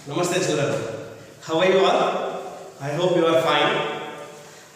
Namaste children. How are you all? I hope you are fine.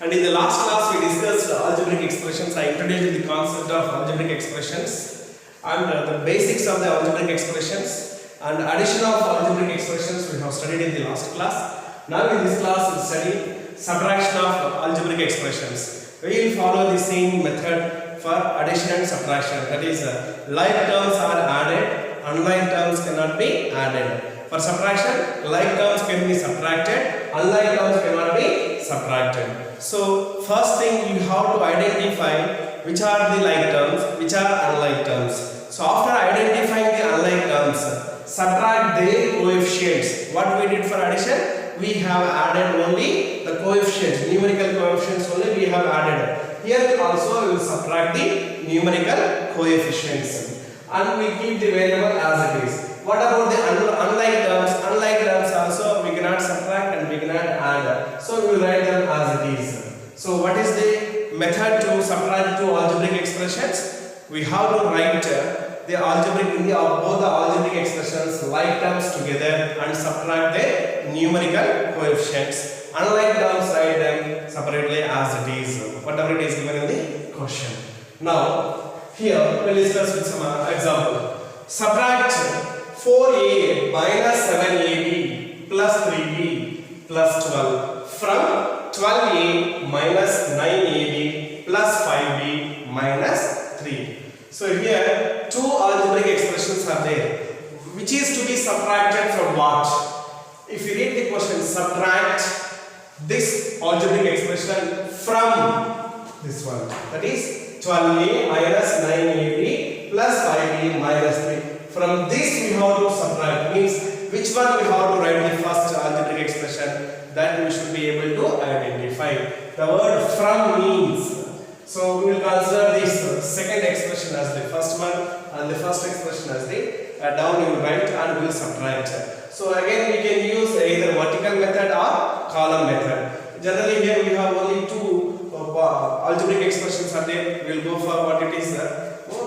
And in the last class we discussed algebraic expressions. I introduced the concept of algebraic expressions and the basics of the algebraic expressions and addition of algebraic expressions we have studied in the last class. Now in this class we will study subtraction of algebraic expressions. We will follow the same method for addition and subtraction. That is, like terms are added, unlike terms cannot be added. For subtraction, like terms can be subtracted, unlike terms cannot be subtracted. So, first thing you have to identify which are the like terms, which are unlike terms. So, after identifying the unlike terms, subtract their coefficients. What we did for addition? We have added only the coefficients, numerical coefficients only we have added. Here also we will subtract the numerical coefficients and we keep the variable as it is. What about the unlike terms? Unlike terms also we cannot subtract and we cannot add. So we will write them as it is. So what is the method to subtract two algebraic expressions? We have to write the algebraic in both the algebraic expressions like terms together and subtract the numerical coefficients. Unlike terms, write them separately as it is. Whatever it is given in the question. Now here we will discuss with some example. Subtract 4a minus 7ab plus 3b plus 12 from 12a minus 9ab plus 5b minus 3. So here two algebraic expressions are there, which is to be subtracted from what? If you read the question, subtract this algebraic expression from this one, that is 12a minus 9ab plus 5b minus 3. From this we have to subtract, means which one we have to write the first algebraic expression, that we should be able to identify. The word from means, so we will consider this second expression as the first one and the first expression as the down you will write and we will subtract. So again we can use either vertical method or column method. Generally here we have only two algebraic expressions are there. We will go for what it is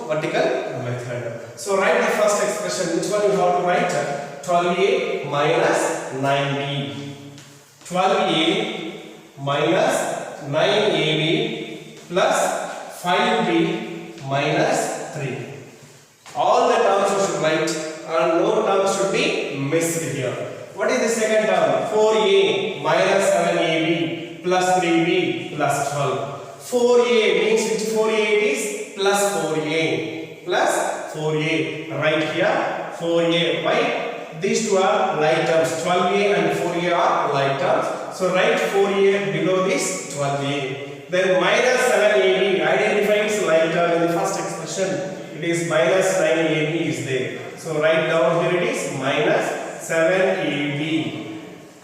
vertical method. So write the first expression. Which one you have to write? 12a minus 9b. 12a minus 9ab plus 5b minus 3. All the terms you should write and no terms should be missed here. What is the second term? 4a minus 7ab plus 3b plus 12. 4a means which 4a it is? Plus 4a. Plus 4a. Right here 4a. Why? These two are like terms. 12a and 4a are like terms. So write 4a below this 12a. Then minus 7ab identifies like term in the first expression. It is minus 9ab is there. So write down here it is minus 7ab.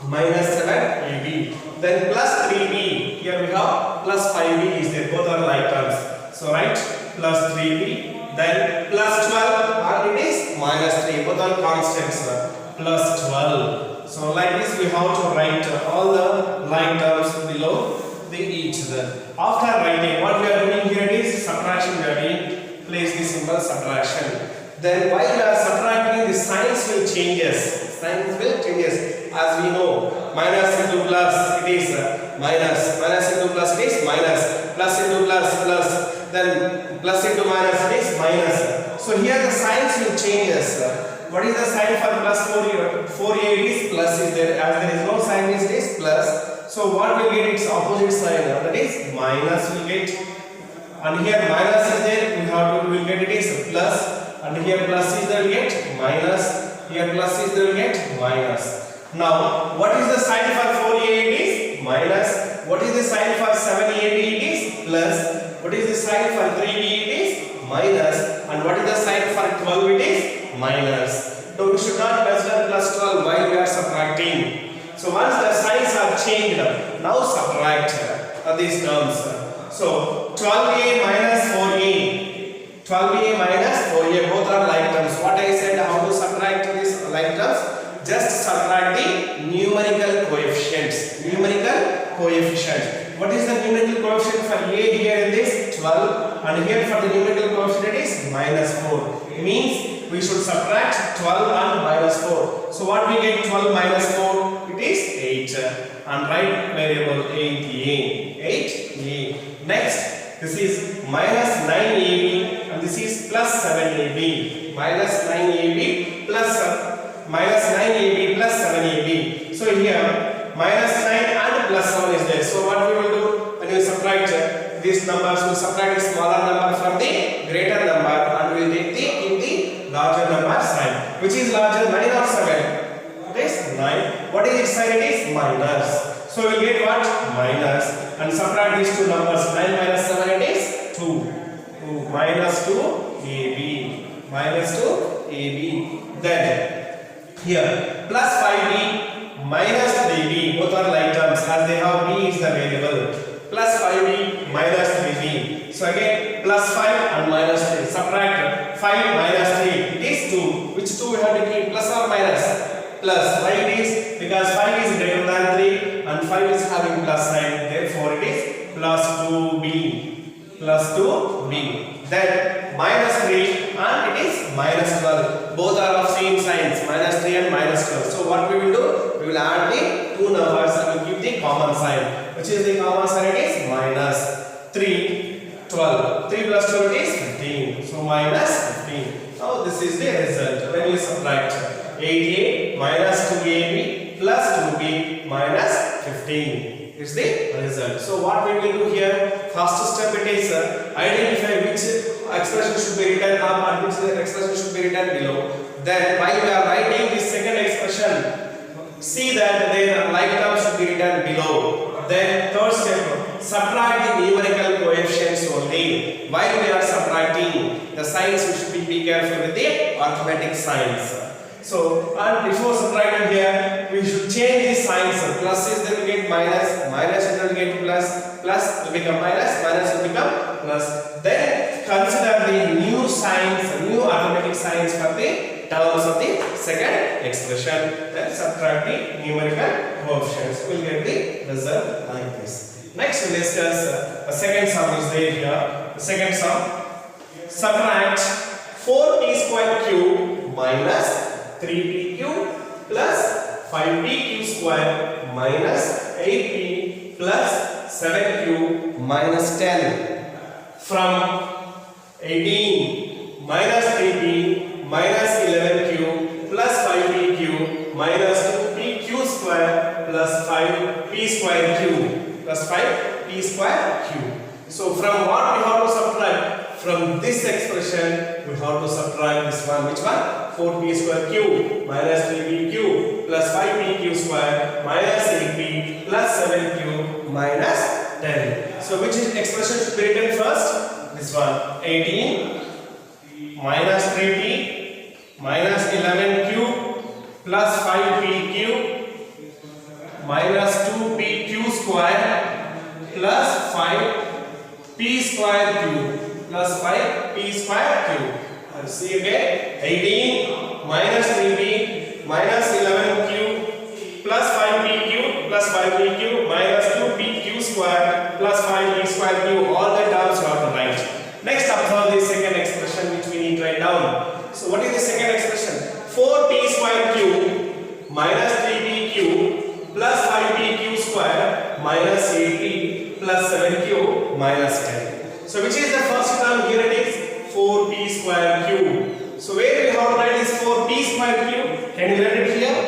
Minus 7ab. Then plus 3b. Here we have plus 5b is there. Both are like terms. So write plus 3b. Then plus 12 and it is minus 3. Both are constants. Plus 12. So like this we have to write all the like terms below the each other. After writing, what we are doing here is subtraction. We are doing, place the symbol subtraction. Then while we are subtracting, the signs will changes. Signs will changes. As we know, minus into plus it is minus. Minus into plus it is minus. Plus into plus plus. Then plus into minus it is minus. So here the signs will changes. What is the sign for plus 4a? 4a is plus is there. As there is no sign, it is plus. So what will get its opposite sign? That is minus will get. And here minus is there. We will get it is plus. And here plus is there, we get minus. Here plus is there, we get minus. Now what is the sign for 4a? It is minus. What is the sign for 7ab? It is plus. What is the sign for 3b? It is minus. And what is the sign for 12? It is minus. So we should not consider plus 12 while we are subtracting. So once the signs are changed, now subtract these terms. So 12a minus 4a. 12a minus 4a, both are like terms. What I said, how to subtract these like terms? Just subtract the numerical coefficients. Numerical coefficient. What is the numerical coefficient for a here in this? 12. And here for the numerical coefficient it is minus 4. It means we should subtract 12 and minus minus 4. So what we get? 12 minus 4, it is 8. And right variable 8a. 8a. Next, this is minus 9ab and this is plus 7ab. Minus 9ab plus 7ab. So here minus 9 and plus 7 is there. So what we will do? When we subtract these numbers, we subtract the smaller number from the greater number and we will take the larger number sign. Which is larger, 9 or 7? It is 9. What is its sign? It is minus. So we will get what? Minus. And subtract these two numbers. 9 minus 7, it is 2. Minus 2ab. Minus 2ab. Then here plus 5b minus 3b. Both are like terms as they have b is the variable. Plus 5b minus 3b. So again plus 5 and minus 3. Subtract 5 minus 3. It is 2. Which 2 we have to keep? Plus or minus? Plus. Why it is? Because 5 is greater than 3 and 5 is having plus sign. Therefore it is plus 2b. Plus 2b. Then minus 3 and it is minus 12. Both are of same signs. Minus 3 and minus 12. So what we will do? We will add the two numbers and we will give the common sign. Which is the common sign? It is minus 3, 12. 3 plus 12 is 15. So minus 15. Now this is the result. When we subtract 8a minus 2ab plus 2b minus 15 is the result. So what we will do here? First step it is identify which expression should be written up and which expression should be written below. Then while we are writing this second expression, see that their like terms should be written below. Then third step, subtract the numerical coefficients only. While we are subtracting the signs, we should be careful with the arithmetic signs. So, and before subtracting here, we should change the signs. Plus is then we get minus, minus is then we get plus, plus will become minus, minus will become plus. Then consider the new signs, new arithmetic signs for the terms of the second expression. Then subtract the numerical coefficients. We will get the result like this. Next we will discuss the second sum is there here. The second sum, subtract 4p square cube minus 3p cube plus 5p cube square minus 8p plus 7 cube minus 10 from 18 minus 3p minus 11 cube plus 5p cube minus 2p cube square plus 5p square cube plus 5p square cube. So from what we have to subtract? From this expression we have to subtract this one. Which one? 4p square cube minus 3p cube plus 5p cube square minus 8p plus 7 cube minus 10. So which expression should be written first? This one. 18 minus 3p minus 11 cube plus 5p cube minus 2p cube square plus 5p square cube plus 5p square cube. And see again, 18 minus 3p minus 11 cube plus 5p cube plus 5p cube minus 2p cube square plus 5p square cube. All the terms you have to write. Next, observe the second expression which we need to write down. So what is the second expression? 4p square cube minus 3p cube plus 5p cube square minus 8p plus 7 cube minus 10. So which is the first term? Here it is 4p square cube. So where we have to write this 4p square cube? Can you write it here?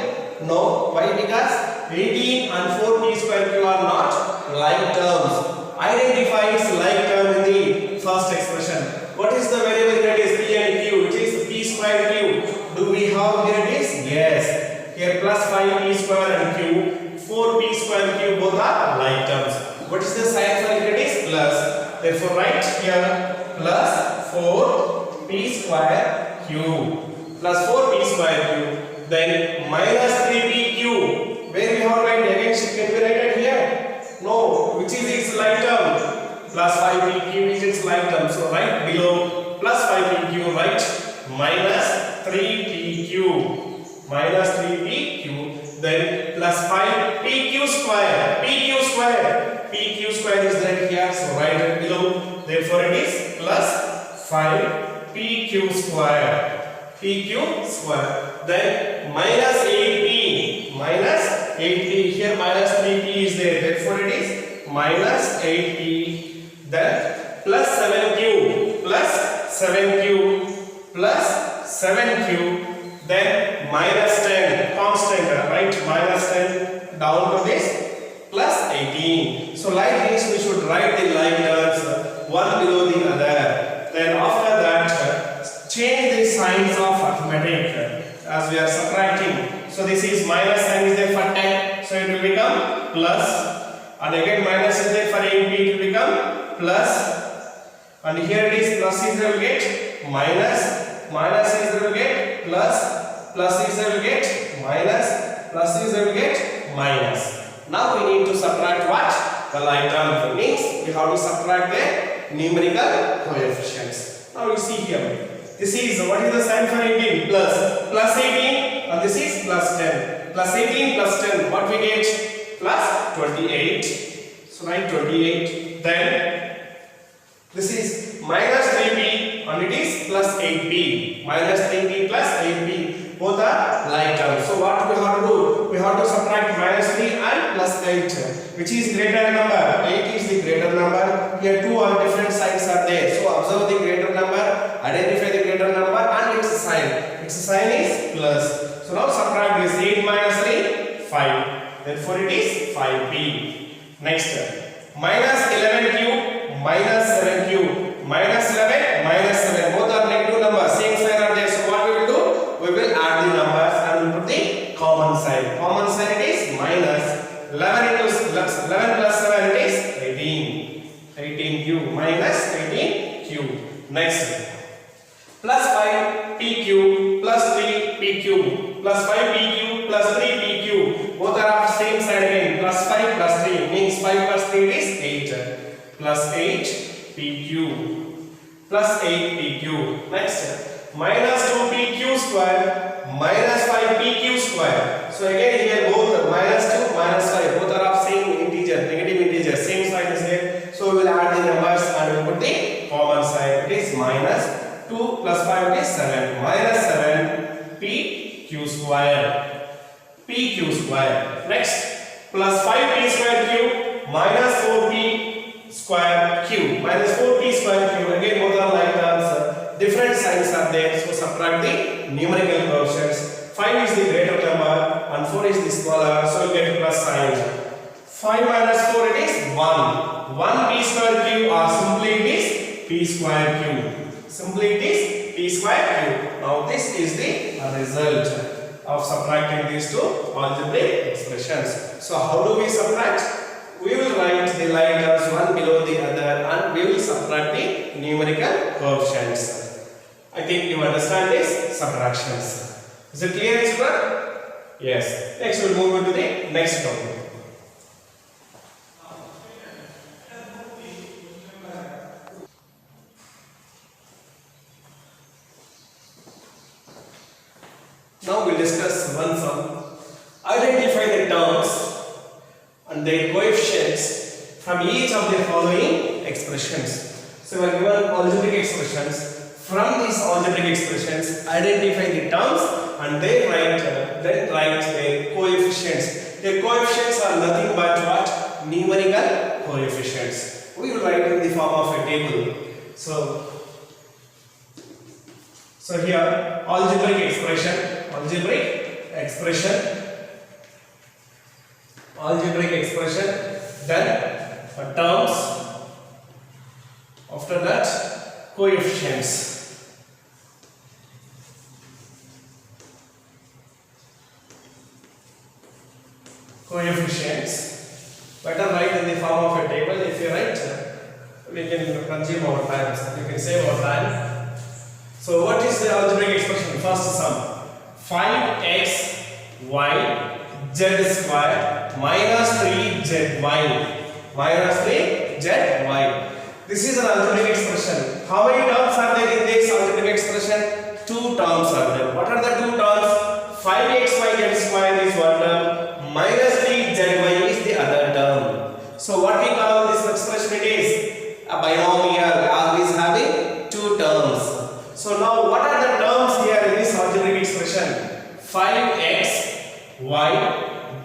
No. Why? Because 18 and 4p square cube are not like terms. Identify its like term in the first expression. What is the variable here? It is p and q, which is p square cube. Do we have here it is? Yes. Here plus 5p square and cube, 4p square cube, both are like terms. What is the sign for it? It is plus. Therefore write here plus 4p square cube plus 4p square cube. Then minus 3p cube. Where we have to write again? Can we write it here? No. Which is its like term? Plus 5p cube is its like term. So write below plus 5p cube. Write minus 3p cube. Minus 3p cube. Then plus 5p cube square. P cube square. P cube square is right here. So write it below. Therefore it is plus 5p cube square. P cube square. Then minus 8p, minus 8p, here minus 3p is there, therefore it is minus 8p, then plus 7q, plus 7q, plus 7q, then minus 10, constant, right, minus 10, down to this, plus 18. So like this we should write the line terms one below the other. Then after that, change the signs of arithmetic as we are subtracting. So this is minus sign is there for 10, so it will become plus, and again minus is there for 8p, it will become plus, and here it is plus is there will get minus, minus is there will get plus, plus is there will get minus, plus is there will get minus. Now we need to subtract what? The like term. Means we have to subtract the numerical coefficients. Now you see here. This is, what is the sign for 18? Plus. Plus 18, and this is plus 10. Plus 18 plus 10, what we get? Plus 28. So write 28. Then this is minus 3p, and it is plus 8p. Minus 3p plus 8p. Both are like terms. So what we have to do? We have to subtract minus 3 and plus 8. Which is greater number? 8 is the greater number. Here two or different signs are there. So observe the greater number, identify the greater number and its sign. Its sign is plus. So now subtract this 8 minus 3, 5. Therefore it is 5p. Next, minus 11q, minus 7q, minus 11, minus 7. Both are negative numbers. Same sign are there. So what we will do? We will add the numbers and we will put the common sign. Common sign it is minus 11 into 11 plus 7 it is 18. 18q minus 18q. Next, plus 5pq plus 3pq plus 5pq plus 3pq. Both are of same sign again. Plus 5 plus 3 means 5 plus 3 is 8. Plus 8pq plus 8pq. Next, minus 2pq square minus 5pq square. So again here both minus 2 minus 5 both are of same integer, negative integer, same sign is here. So we will add the numbers and we will put the common sign. It is minus 2 plus 5 is 7. Minus 7 pq square. Pq square. Next, plus 5p square q minus 4p square q. Minus 4p square q. Again both are like terms. Different signs are there, so subtract the numerical coefficients. 5 is the greater number and 4 is the smaller, so you get plus sign. 5 minus 4 it is 1. 1p square q, or simply it is p square q. Simply it is p square q. Now this is the result of subtracting these two algebraic expressions. So how do we subtract? We will write the like terms one below the other and we will subtract the numerical coefficients. I think you understand this subtractions. Is it clear, children? Yes. Next we will move on to the next topic. Now we will discuss one sum. Identify the terms and their coefficients from each of the following expressions. So we are given algebraic expressions. From these algebraic expressions, identify the terms and then write their coefficients. Their coefficients are nothing but what? Numerical coefficients. We will write in the form of a table. So here algebraic expression, then terms, after that coefficients. Better write in the form of a table. If you write, we can consume our time. You can save our time. So what is the algebraic expression? First sum. 5xy z square minus 3zy minus 3zy. This is an algebraic expression. How many terms are there in this algebraic expression? 2 terms are there. What are the 2 terms? 5xy z square is one term, minus 3zy is the other term. So what we call this expression? It is a binomial, always having 2 terms. So now what are the terms here in this algebraic expression? 5x y.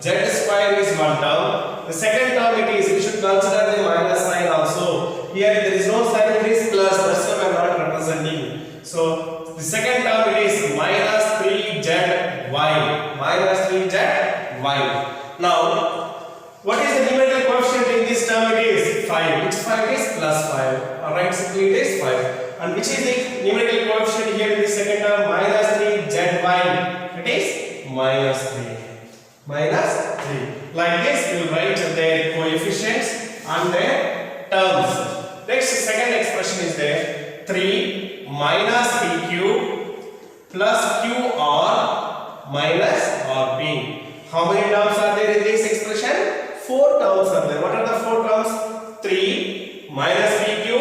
Z square is one term. The second term it is, we should consider the minus sign also. Here there is no sign, it is plus, that's why we are not representing. So the second term it is minus 3zy. Minus 3zy. Now, what is the numerical coefficient in this term? It is 5. Which 5 is plus 5. Alright, simply it is 5. And which is the numerical coefficient here in the second term? Minus 3zy. It is minus 3. Minus 3. Like this, we will write their coefficients and their terms. Next, second expression is there. 3 minus pq plus qr minus rp. How many terms are there in this expression? 4 terms are there. What are the 4 terms? 3 minus pq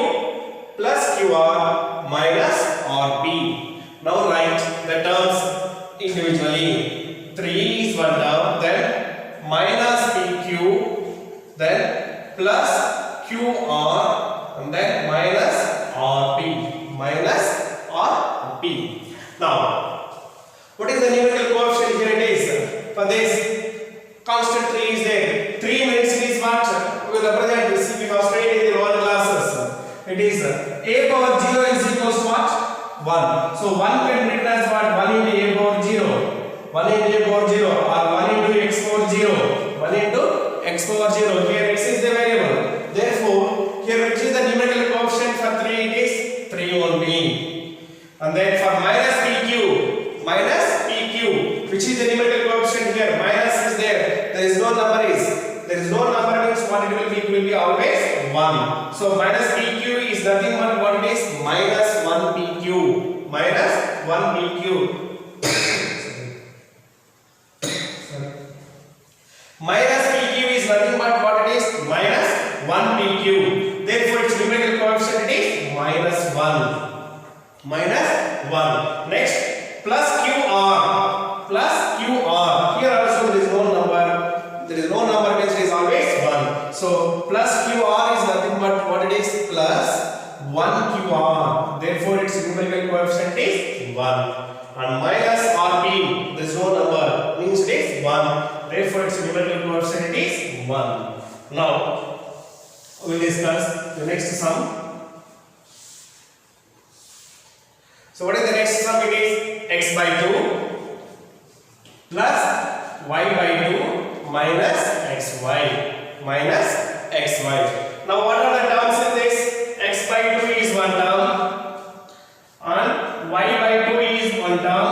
plus qr minus rp. Now write the terms individually. 3 is one term, then minus pq, then plus qr, and then minus rp. Minus rp. Now, what is the numerical coefficient here? It is for this constant 3 is there. 3 means it is what? We will represent this. We have studied in the lower classes. It is a power 0 is equals to what? 1. So 1 can be written as what? 1 into a power 0. 1 into a power 0 or 1 into x power 0. 1 into x power 0. Here x is the variable. Therefore, here which is the numerical coefficient for 3? It is 3 only. And then for minus pq, which is the numerical coefficient here? Minus is there. There is no number is. There is no number means what it will be? It will be always 1. So minus pq is nothing but what it is? Minus 1 pq. Minus 1 pq. Minus pq is nothing but what it is? Minus 1 pq. Therefore, its numerical coefficient is minus 1. Minus 1. Next, plus qr. Plus qr. Here also there is no number. There is no number means it is always 1. So, plus qr is nothing but what it is? Plus 1 qr. Therefore, its numerical coefficient is 1. And minus rp, there is no number, means it is 1. Therefore, its numerical coefficient is 1. Now, we will discuss the next sum. So, what is the next sum? It is x by 2 plus y by 2 minus xy. Minus xy. Now, what are the terms in this? X by 2 is one term and y by 2 is one term.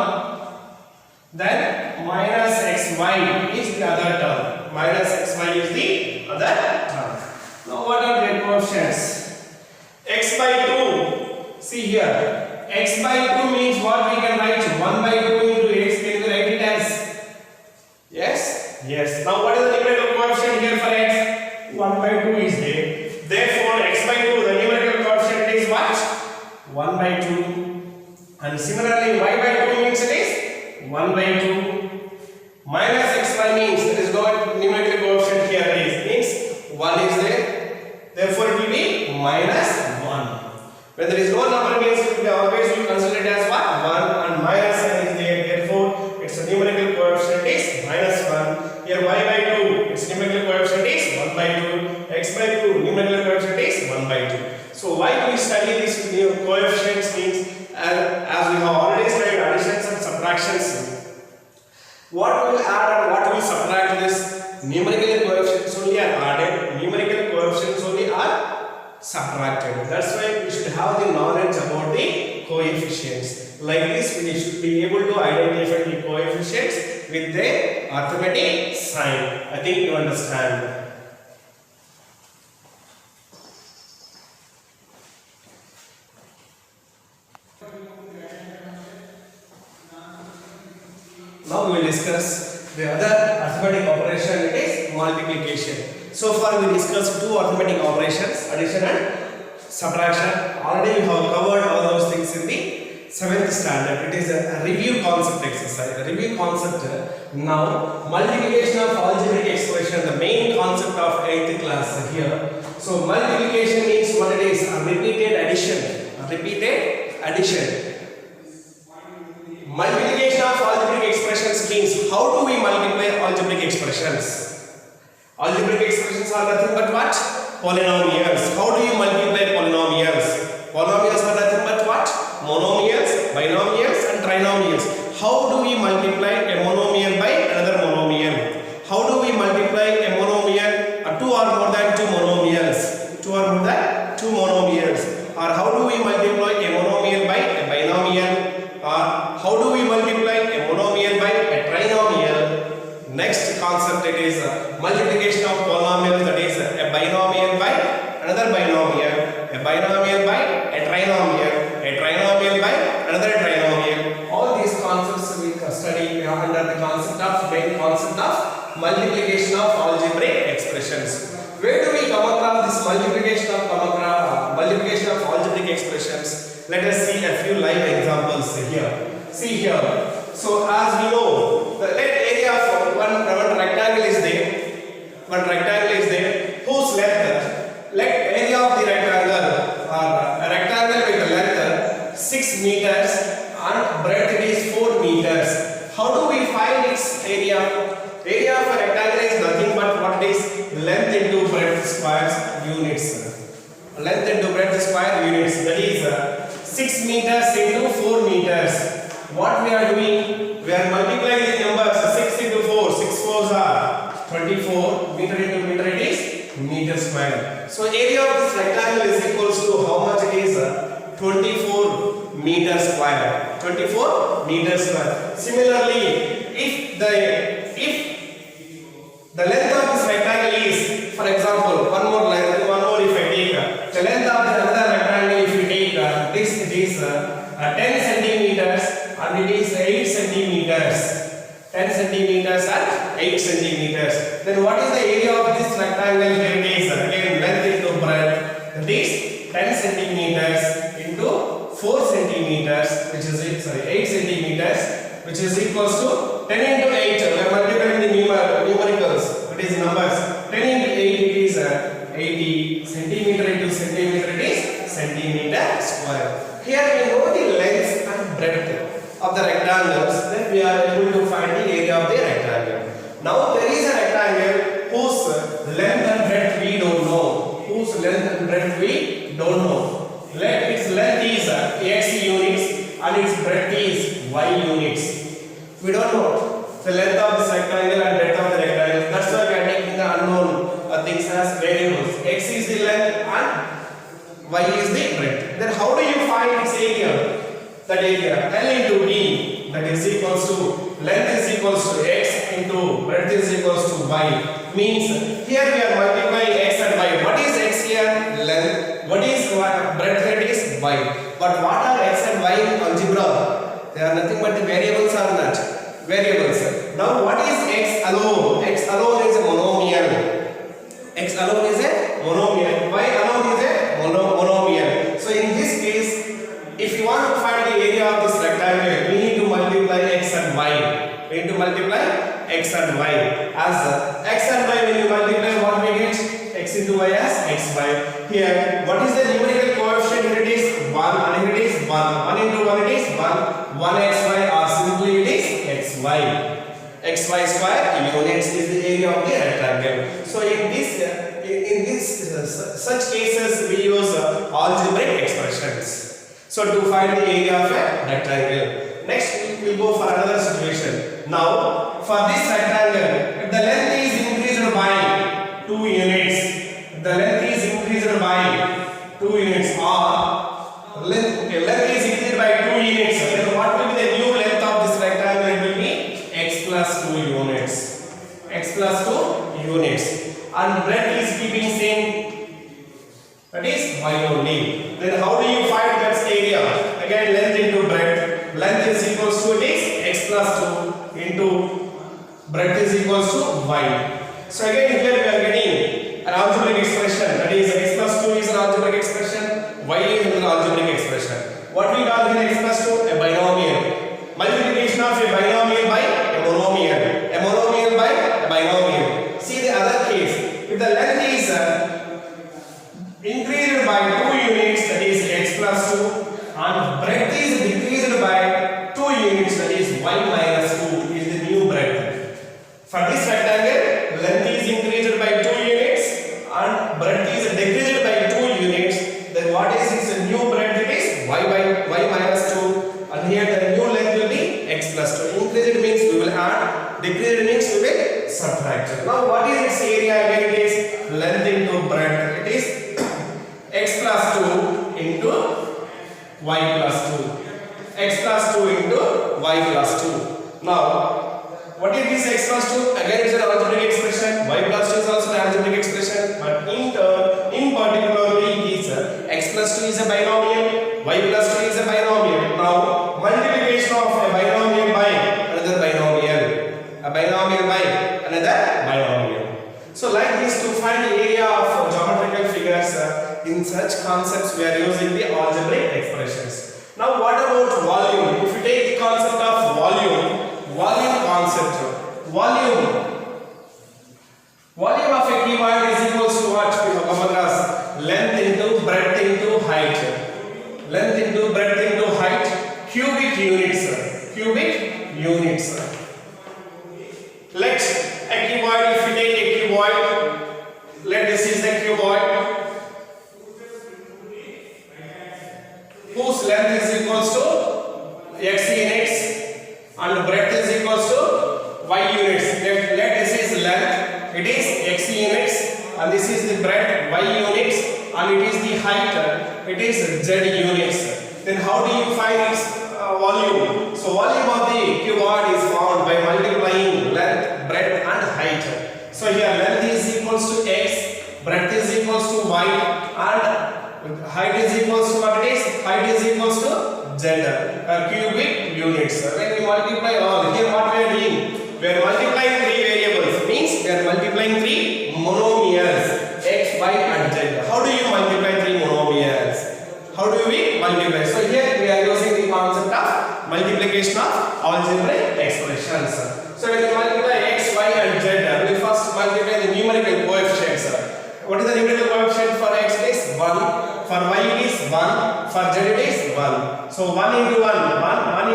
Then minus xy is the other term. Minus xy is the other term. Now what are their coefficients? X by 2. See here. X by 2 means what we can write? 1 by 2 into x. Can we write it as? Yes? Yes. Now what is the numerical coefficient here for x? 1 by 2 is there. Therefore x by 2, the numerical coefficient is what? 1 by 2. And similarly y by 2 means it is 1 by 2. Minus xy means there is no numerical coefficient here. It means 1 is there. Therefore it will be minus 1. When there is no number means it will be always you consider it as what? 1 and minus sign is there. Therefore its numerical coefficient is minus 1. Here y by 2, its numerical coefficient is 1 by 2. X by 2, numerical coefficient is 1 by 2. So why do we study these coefficients means as we have already studied additions and subtractions. What will add and what will subtract this? Numerical coefficients only are added, numerical coefficients only are subtracted. That's why we should have the knowledge about the coefficients. Like this, we should be able to identify the coefficients with the arithmetic sign. I think you understand. Now we will discuss the other arithmetic operation, it is multiplication. So far we discussed two arithmetic operations, addition and subtraction. Already we have covered all those things in the 7th standard. It is a review concept exercise. A review concept. Now multiplication of algebraic expression, the main concept of 8th class here. So multiplication means what it is? A repeated addition. A repeated addition. Multiplication of algebraic expressions means how do we multiply algebraic expressions? Algebraic expressions are nothing but what? Polynomials. How do you multiply polynomials? Polynomials are nothing but what? Monomials, binomials and trinomials. How do we multiply a monomial by another monomial? How do we multiply a monomial two or more than two monomials? Two or more than two monomials. Or how do we multiply a monomial by a binomial? Or how do we multiply a monomial by a trinomial? Next concept, it is multiplication of polynomials, that is a binomial by another binomial, a binomial by a trinomial by another trinomial. All these concepts we study under the main concept of multiplication of algebraic expressions. Where do we come across this multiplication of algebraic expressions? Let us see a few live examples here. See here. So as we know, the area of one rectangle is there. One rectangle is there whose area of the rectangle, or a rectangle with a length 6 meters and breadth is 4 meters. How do we find its area? Area of a rectangle is nothing but what is length into breadth squares units. Length into breadth square units, that is 6 meters into 4 meters. What we are doing? We are multiplying the numbers 6 into 4. 6 fours are 24. Meter into meter, it is meter square. So area of this rectangle is equals to how much? It is 24 meter square. 24 meter square. Similarly, if the length of this rectangle is, for example, one more if I take the length of the other rectangle, if you take this, it is 10 centimeters and it is 8 centimeters. 10 centimeters and 8 centimeters. Then what is the area of this rectangle? Here it is again length into breadth. That is 10 centimeters into 4 centimeters, which is 8 centimeters, which is equals to 10 into 8. We are multiplying the numericals. It is numbers. 10 into 8, it is 80. Centimeter into centimeter, it is centimeter square. Here we know the length and breadth of the rectangles. Then we are able to find the area of the rectangle. Now there is a rectangle whose length and breadth we don't know. Whose length and breadth we don't know. Its length is x units and its breadth is y units. We don't know the length of this rectangle and breadth of the rectangle. That's why we are taking the unknown things as variables. X is the length and y is the breadth. Then how do you find its area? That area L into D, that is equals to length is equals to x into breadth is equals to y. Means here we are multiplying x and y. What is x here? Length. What is breadth? It is y. But what are x and y in algebra? They are nothing but the variables, are not variables. Now what is x alone? X alone is a monomial. X alone is a monomial. Y alone is a monomial. So in this case, if you want to find the area of this rectangle, we need to multiply x and y. We need to multiply x and y. As x and y, when you multiply, what we get? X into y as xy. Here, what is the numerical coefficient? Here it is 1 and here it is 1. 1 into 1 it is 1. 1xy, or simply it is xy. Xy square units is the area of the rectangle. So in such cases we use algebraic expressions. So to find the area of a rectangle. Next we will go for another situation. Now for this rectangle, if the length is increased by 2 units, if the length is increased by 2 units, or length is increased by 2 units, then what will be the new length of this rectangle? It will be x plus 2 units. X plus 2 units. And breadth is keeping same. That is y only. Then how do you find that area? Again length into breadth. Length is equals to, it is x plus 2 into breadth is equals to y. So again here we are getting an algebraic expression. That is x plus 2 is an algebraic expression. Y is an algebraic expression. What we call here x plus 2? A binomial. Multiplication of a binomial by a monomial. A monomial by a binomial. See the other case. If the length is increased by 2 units, that is x plus 2, and breadth is decreased by 2 units, that is y minus 2 is the new breadth. decreased means we will subtract. Now what is its area? Again it is length into breadth. It is x plus 2 into y plus 2. X plus 2 into y plus 2. Now what is this x plus 2? Again it's an algebraic expression. Y plus 2 is also an algebraic expression. But in particularly it is x plus 2 is a binomial. Y plus 2 is a binomial. Now multiplication of a binomial by another binomial. A binomial by another binomial. So like this, to find the area of geometrical figures in such concepts we are using the algebraic expressions. Now what about volume? If you take the concept of volume concept, volume of a cuboid is equals to what? We have come across length into breadth into height. Length into breadth into height, cubic units. Let a cuboid, if you take a cuboid, let this is the cuboid whose length is equals to x units and breadth is equals to y units. Let this is length, it is x units, and this is the breadth y units, and it is the height, it is z units. Then how do you find its volume? So volume of the cuboid is found by multiplying length, breadth and height. So here length is equals to x, breadth is equals to y, and height is equals to what it is? Height is equals to z, cubic units. When we multiply all, here what we are doing? We are multiplying three variables, means we are multiplying three monomials, x, y and z. How do you multiply three monomials? How do we multiply? So here we are using the concept of multiplication of algebraic expressions. So when you multiply x, y and z, we first multiply the numerical coefficients. What is the numerical coefficient for x? It is 1, for y it is 1, for z it is 1. So 1 into 1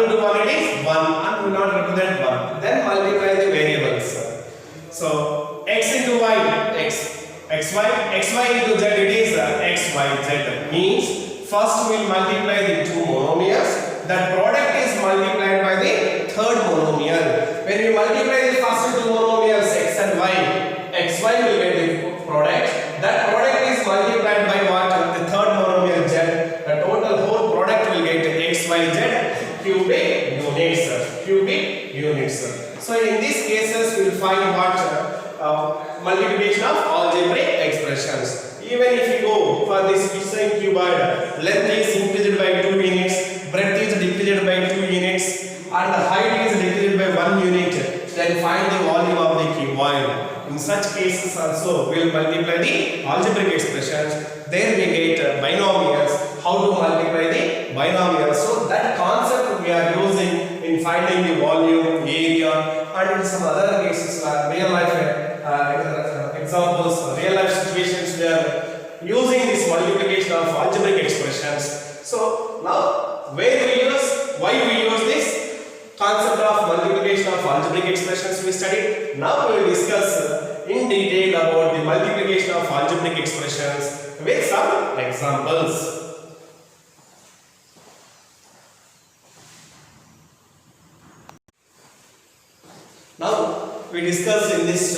into 1 it is 1, and we will not represent 1. Then multiply the variables. So x into y, xy into z it is x, y, z. Means first we will multiply the two monomials. That product is multiplied by the third monomial. When we multiply the first two monomials x and y, xy will get the product. That product is multiplied by what? The third monomial z. The total whole product will get x, y, z cubic units. So in these cases we will find what? Multiplication of algebraic expressions. Even if you go for this same cuboid, length is increased by 2 units, breadth is decreased by 2 units, and the height is decreased by 1 unit, then find the volume of the cuboid. In such cases also, we will multiply the algebraic expressions. There we get binomials. How to multiply the binomials? So that concept we are using in finding the volume, area, and in some other cases, real life examples, real life situations, we are using this multiplication of algebraic expressions. So now, why we use this concept of multiplication of algebraic expressions we studied. Now we will discuss in detail about the multiplication of algebraic expressions with some examples. Now we discuss in this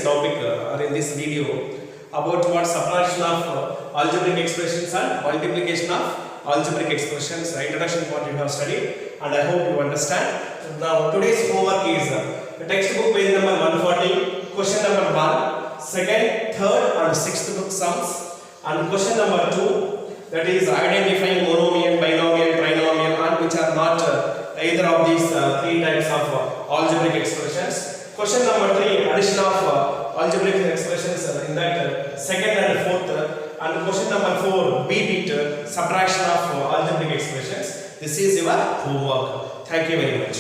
topic or in this video about what subtraction of algebraic expressions and multiplication of algebraic expressions. Introduction part you have studied, and I hope you understand. Now today's homework is the textbook page number 140, question number 1, second, third and sixth book sums, and question number 2, that is identifying monomial, binomial, trinomial, and which are not either of these three types of algebraic expressions. Question number 3, addition of algebraic expressions in that second and fourth, and question number 4, beat it, subtraction of algebraic expressions. This is your homework. Thank you very much.